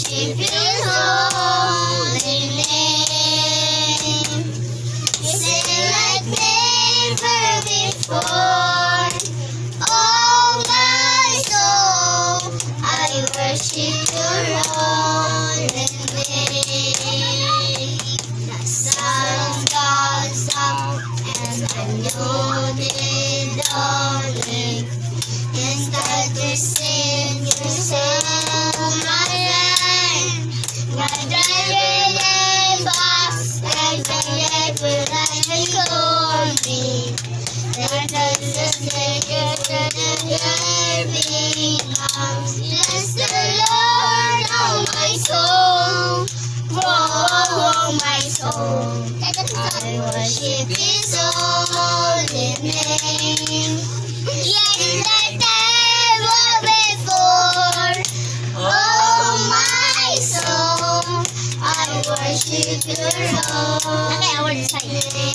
worship His holy name. Sing like never before. Oh my soul, I worship Your holy name. The sun goes up and I know the dawning. And start to sing Your song, my friend. My driver and boss, and my life will like me call me. Let us sing Your serving arms. Bless the Lord, oh my soul. Oh, my soul. I worship His holy name. Yes, like never before. Oh, my soul, I worship Your holy name.